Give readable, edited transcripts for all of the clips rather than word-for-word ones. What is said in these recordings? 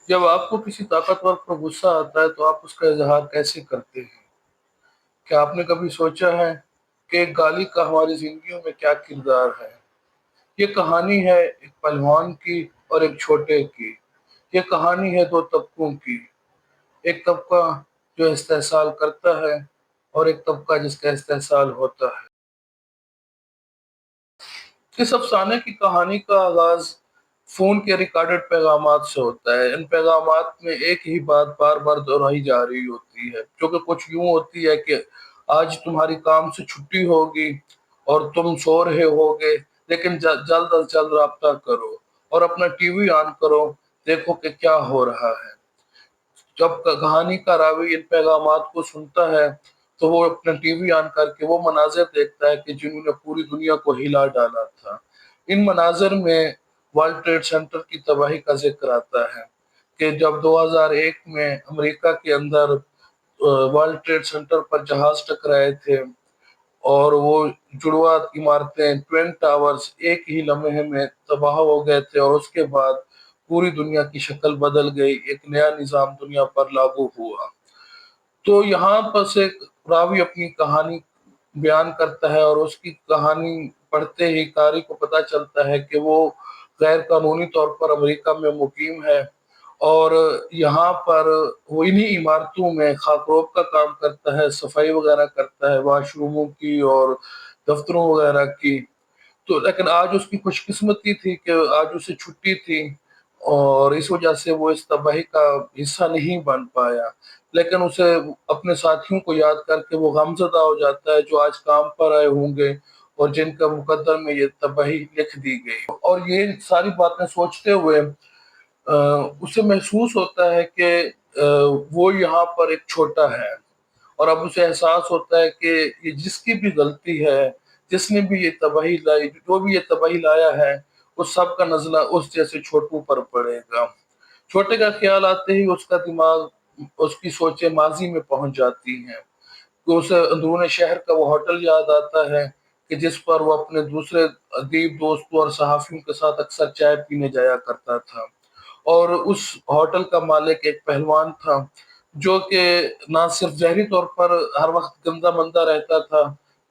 جب آپ کو کسی طاقتور پر غصہ آتا ہے تو آپ اس کا اظہار کیسے کرتے ہیں؟ کیا آپ نے کبھی سوچا ہے کہ ایک گالی کا ہماری زندگیوں میں کیا کردار ہے؟ یہ کہانی ہے ایک پہلوان کی اور ایک چھوٹے کی۔ یہ کہانی ہے دو طبقوں کی، ایک طبقہ جو استحصال کرتا ہے اور ایک طبقہ جس کا استحصال ہوتا ہے۔ اس افسانے کی کہانی کا آغاز فون کے ریکارڈڈ پیغامات سے ہوتا ہے۔ ان پیغامات میں ایک ہی بات بار بار دہرائی جا رہی ہوتی ہے، جو کہ کچھ یوں ہوتی ہے کہ آج تمہاری کام سے چھٹی ہوگی اور تم سو رہے ہوگے، لیکن جلد از جلد رابطہ کرو اور اپنا ٹی وی آن کرو، دیکھو کہ کیا ہو رہا ہے۔ جب کہانی کا راوی ان پیغامات کو سنتا ہے تو وہ اپنا ٹی وی آن کر کے وہ مناظر دیکھتا ہے کہ جنہوں نے پوری دنیا کو ہلا ڈالا تھا۔ ان مناظر میں ورلڈ ٹریڈ سینٹر کی تباہی کا ذکر آتا ہے کہ جب 2001 میں امریکہ کے اندر ورلڈ ٹریڈ سینٹر پر جہاز ٹکرائے تھے اور وہ جڑواں عمارتیں ٹوین ٹاورز ایک ہی لمحے میں تباہ ہو گئے تھے، اور اس کے بعد پوری دنیا کی شکل بدل گئی، ایک نیا نظام دنیا پر لاگو ہوا۔ تو یہاں پر سے راوی اپنی کہانی بیان کرتا ہے، اور اس کی کہانی پڑھتے ہی قاری کو پتہ چلتا ہے کہ وہ غیر قانونی طور پر امریکہ میں مقیم ہے، اور یہاں پر وہ انہی عمارتوں میں خاکروب کا کام کرتا ہے، صفائی وغیرہ کرتا ہے واش روموں کی اور دفتروں وغیرہ کی۔ تو لیکن آج اس کی خوش قسمتی تھی کہ آج اسے چھٹی تھی، اور اس وجہ سے وہ اس تباہی کا حصہ نہیں بن پایا، لیکن اسے اپنے ساتھیوں کو یاد کر کے وہ غمزدہ ہو جاتا ہے جو آج کام پر آئے ہوں گے اور جن کا مقدر میں یہ تباہی لکھ دی گئی۔ اور یہ ساری باتیں سوچتے ہوئے اسے محسوس ہوتا ہے کہ وہ یہاں پر ایک چھوٹا ہے، اور اب اسے احساس ہوتا ہے کہ یہ جس کی بھی غلطی ہے، جس نے بھی یہ تباہی لائی، جو بھی یہ تباہی لایا ہے، اس سب کا نزلہ اس جیسے چھوٹوں پر پڑے گا۔ چھوٹے کا خیال آتے ہی اس کا دماغ، اس کی سوچیں ماضی میں پہنچ جاتی ہیں کہ اسے اندرون شہر کا وہ ہوٹل یاد آتا ہے کہ جس پر وہ اپنے دوسرے ادیب دوستوں اور صحافیوں کے ساتھ اکثر چائے پینے جایا کرتا تھا، اور اس ہوٹل کا مالک ایک پہلوان تھا جو کہ نہ صرف ظاہری طور پر ہر وقت گندا مندہ رہتا تھا،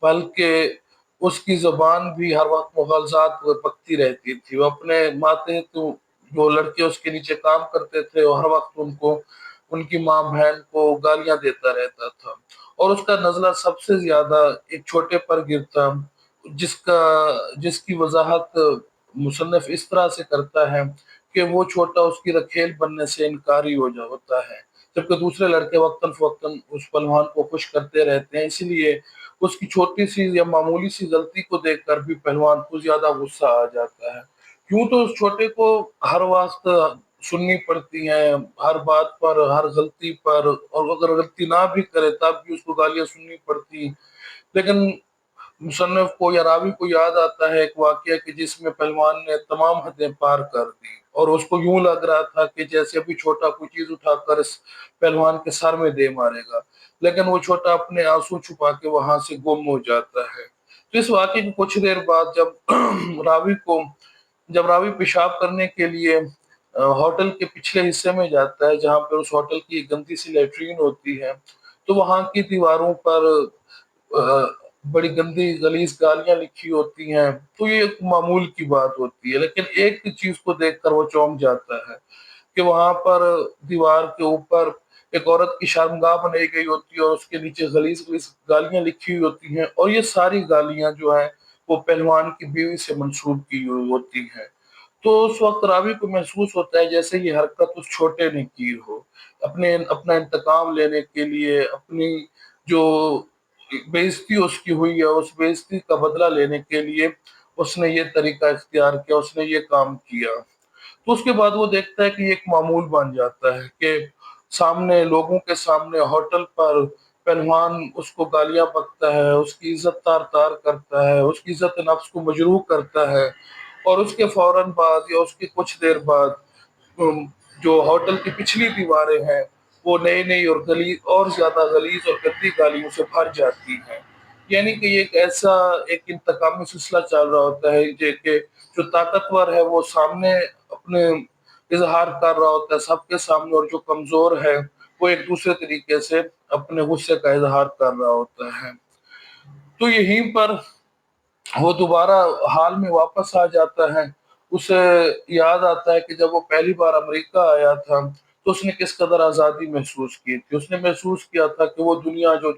بلکہ اس کی زبان بھی ہر وقت مغالطات پکتی رہتی تھی۔ وہ اپنے ماتحت جو لڑکے اس کے نیچے کام کرتے تھے اور ہر وقت ان کی ماں بہن کو گالیاں دیتا رہتا تھا، اور اس کا نزلہ سب سے زیادہ ایک چھوٹے پر گرتا، جس کی وضاحت مصنف اس طرح سے کرتا ہے کہ وہ چھوٹا اس کی رکھیل بننے سے انکاری ہوتا ہے، جبکہ دوسرے لڑکے وقتاً فوقتاً اس پہلوان کو خوش کرتے رہتے ہیں۔ اسی لیے اس کی چھوٹی سی یا معمولی سی غلطی کو دیکھ کر بھی پہلوان کو زیادہ غصہ آ جاتا ہے۔ کیوں تو اس چھوٹے کو ہر وقت سننی پڑتی ہیں، ہر بات پر، ہر غلطی پر، اور اگر غلطی نہ بھی کرے تب بھی اس کو گالیاں سننی پڑتی۔ لیکن مصنف کو یا راوی کو یاد آتا ہے ایک واقعہ کہ جس میں پہلوان نے تمام حدیں پار کر دی، اور اس کو یوں لگ رہا تھا کہ جیسے ابھی چھوٹا کوئی چیز اٹھا کر اس پہلوان کے سر میں دے مارے گا، لیکن وہ چھوٹا اپنے آنسو چھپا کے وہاں سے گم ہو جاتا ہے۔ تو اس واقعے کی کچھ دیر بعد جب راوی پیشاب کرنے کے لیے ہوٹل کے پچھلے حصے میں جاتا ہے جہاں پر اس ہوٹل کی ایک گندی سی لیٹرین ہوتی ہے، تو وہاں کی دیواروں پر بڑی گندی غلیظ گالیاں لکھی ہوتی ہیں۔ تو یہ ایک معمول کی بات ہوتی ہے، لیکن ایک چیز کو دیکھ کر وہ چونک جاتا ہے کہ وہاں پر دیوار کے اوپر ایک عورت کی شرمگاہ بنائی گئی ہوتی ہے، اور اس کے نیچے غلیظ غلیظ گالیاں لکھی ہوئی ہوتی ہیں، اور یہ ساری گالیاں جو ہیں وہ پہلوان کی بیوی سے منسوب کی ہوئی ہوتی ہیں۔ تو اس وقت راوی کو محسوس ہوتا ہے جیسے یہ حرکت اس چھوٹے نے کی ہو، اپنا انتقام لینے کے لیے، اپنی جو بےعزتی اس کی ہوئی ہے اس بےعزتی کا بدلہ لینے کے لیے اس نے یہ طریقہ اختیار کیا، اس نے یہ کام کیا۔ تو اس کے بعد وہ دیکھتا ہے کہ یہ ایک معمول بن جاتا ہے کہ سامنے لوگوں کے سامنے ہوٹل پر پہلوان اس کو گالیاں بکتا ہے، اس کی عزت تار تار کرتا ہے، اس کی عزت نفس کو مجروح کرتا ہے، اور اس کے فوراً بعد یا اس کی کچھ دیر بعد جو ہوٹل کی پچھلی دیواریں ہیں وہ نئی نئی اور اور زیادہ غلیظ اور گندی گالیوں سے بھر جاتی ہیں۔ یعنی کہ یہ ایک انتقامی سلسلہ چل رہا ہوتا ہے کہ جو طاقتور ہے وہ سامنے اپنے اظہار کر رہا ہوتا ہے سب کے سامنے، اور جو کمزور ہے وہ ایک دوسرے طریقے سے اپنے غصے کا اظہار کر رہا ہوتا ہے۔ تو یہیں پر وہ دوبارہ حال میں واپس آ جاتا ہے۔ اسے یاد آتا ہے کہ جب وہ پہلی بار امریکہ آیا تھا تو اس نے کس قدر آزادی محسوس کی تھی۔ اس نے محسوس کیا تھا کہ وہ دنیا جو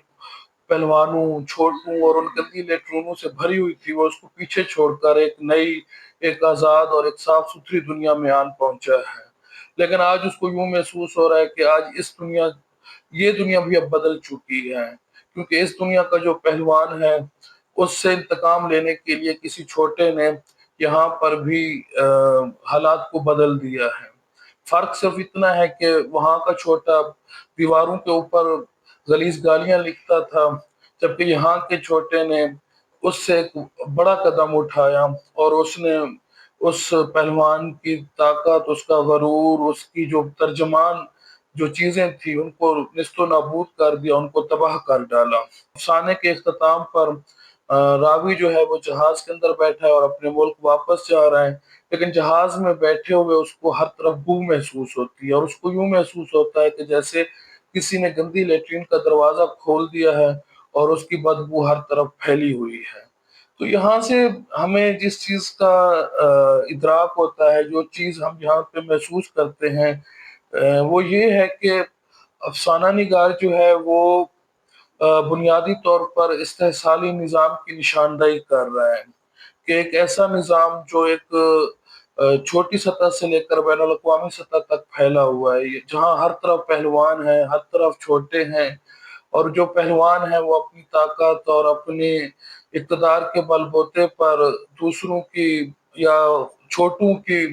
پہلوانوں، چھوٹوں اور ان گندی لیٹرونوں سے بھری ہوئی تھی، وہ اس کو پیچھے چھوڑ کر ایک نئی، ایک آزاد اور ایک صاف ستھری دنیا میں آن پہنچا ہے۔ لیکن آج اس کو یوں محسوس ہو رہا ہے کہ آج یہ دنیا بھی اب بدل چکی ہے، کیونکہ اس دنیا کا جو پہلوان ہے اس سے انتقام لینے کے لیے کسی چھوٹے نے یہاں پر بھی حالات کو بدل دیا ہے۔ فرق صرف اتنا ہے کہ وہاں کا چھوٹا دیواروں کے اوپر غلیظ گالیاں لکھتا تھا، جبکہ یہاں کے چھوٹے نے اس سے ایک بڑا قدم اٹھایا، اور اس نے اس پہلوان کی طاقت، اس کا غرور، اس کی جو ترجمان جو چیزیں تھی ان کو نست و نابود کر دیا، ان کو تباہ کر ڈالا۔ افسانے کے اختتام پر راوی جو ہے وہ جہاز کے اندر بیٹھا ہے اور اپنے ملک واپس جا رہا ہے، لیکن جہاز میں بیٹھے ہوئے اس کو ہر طرف بو محسوس ہوتی ہے، اور اس کو یوں محسوس ہوتا ہے کہ جیسے کسی نے گندی لیٹرین کا دروازہ کھول دیا ہے اور اس کی بدبو ہر طرف پھیلی ہوئی ہے۔ تو یہاں سے ہمیں جس چیز کا ادراک ہوتا ہے، جو چیز ہم یہاں پہ محسوس کرتے ہیں، وہ یہ ہے کہ افسانہ نگار جو ہے وہ بنیادی طور پر استحصالی نظام کی نشاندہی کر رہا ہے، کہ ایک ایسا نظام جو ایک چھوٹی سطح سے لے کر بین الاقوامی سطح تک پھیلا ہوا ہے، جہاں ہر طرف پہلوان ہیں، ہر طرف چھوٹے ہیں، اور جو پہلوان ہیں وہ اپنی طاقت اور اپنے اقتدار کے بل بوتے پر دوسروں کی یا چھوٹوں کی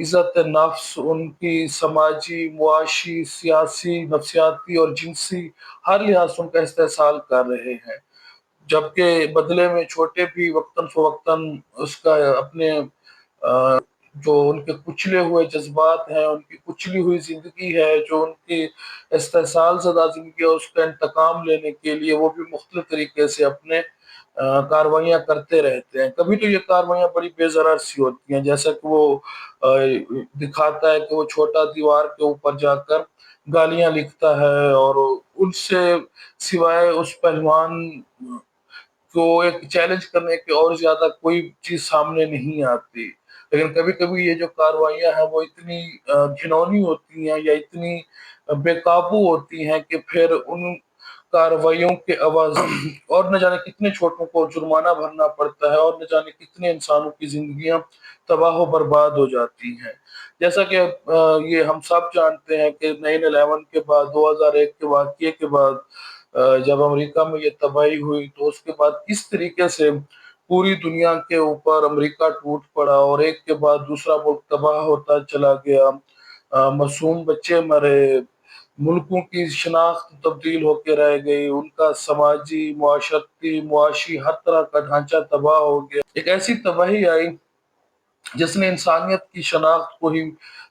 عزت نفس، ان کی سماجی، معاشی، سیاسی، نفسیاتی اور جنسی ہر لحاظ سے ان کا استحصال کر رہے ہیں، جبکہ بدلے میں چھوٹے بھی وقتاً فوقتاً اس کا اپنے جو ان کے کچلے ہوئے جذبات ہیں، ان کی کچلی ہوئی زندگی ہے، جو ان کی استحصال زدہ زندگی ہے، اس کا انتقام لینے کے لیے وہ بھی مختلف طریقے سے اپنے کاروائیاں کرتے رہتے ہیں۔ کبھی تو یہ کاروائیاں بڑی بے ضرر سی ہوتی ہیں، جیسا کہ وہ دکھاتا ہے کہ وہ چھوٹا دیوار کے اوپر جا کر گالیاں لکھتا ہے، اور ان سے سوائے اس پہلوان کو ایک چیلنج کرنے کے اور زیادہ کوئی چیز سامنے نہیں آتی۔ لیکن کبھی کبھی یہ جو کاروائیاں ہیں وہ اتنی گھنونی ہوتی ہیں یا اتنی بے قابو ہوتی ہیں کہ پھر ان کاروائیوں کے عوض اور نہ جانے کتنے چھوٹوں کو جرمانہ بھرنا پڑتا ہے، اور نہ جانے کتنے انسانوں کی زندگیاں تباہ و برباد ہو جاتی ہیں۔ جیسا کہ یہ ہم سب جانتے ہیں کہ 9/11 کے بعد، 2001 کے واقعے کے بعد، جب امریکہ میں یہ تباہی ہوئی تو اس کے بعد کس طریقے سے پوری دنیا کے اوپر امریکہ ٹوٹ پڑا، اور ایک کے بعد دوسرا ملک تباہ ہوتا چلا گیا، معصوم بچے مرے، ملکوں کی شناخت تبدیل ہو کے رہ گئی، ان کا سماجی، معاشرتی، معاشی ہر طرح کا ڈھانچہ تباہ ہو گیا۔ ایک ایسی تباہی آئی جس نے انسانیت کی شناخت کو ہی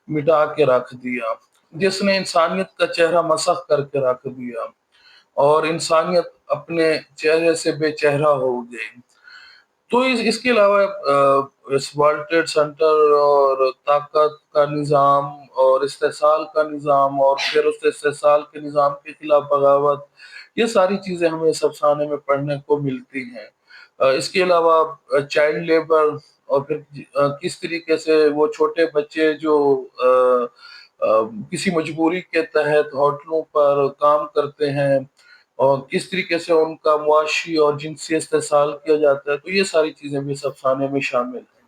مٹا کے رکھ دیا، جس نے انسانیت کا چہرہ مسخ کر کے رکھ دیا، اور انسانیت اپنے چہرے سے بے چہرہ ہو گئی۔ تو اس کے علاوہ اس ورلڈ ٹریڈ سینٹر اور طاقت کا نظام اور استحصال کا نظام، اور پھر اس استحصال کے نظام کے خلاف بغاوت، یہ ساری چیزیں ہمیں اس افسانے میں پڑھنے کو ملتی ہیں۔ اس کے علاوہ چائلڈ لیبر، اور پھر کس طریقے سے وہ چھوٹے بچے جو کسی مجبوری کے تحت ہوٹلوں پر کام کرتے ہیں، اور کس طریقے سے ان کا معاشی اور جنسی استحصال کیا جاتا ہے، تو یہ ساری چیزیں بھی اس افسانے میں شامل ہیں۔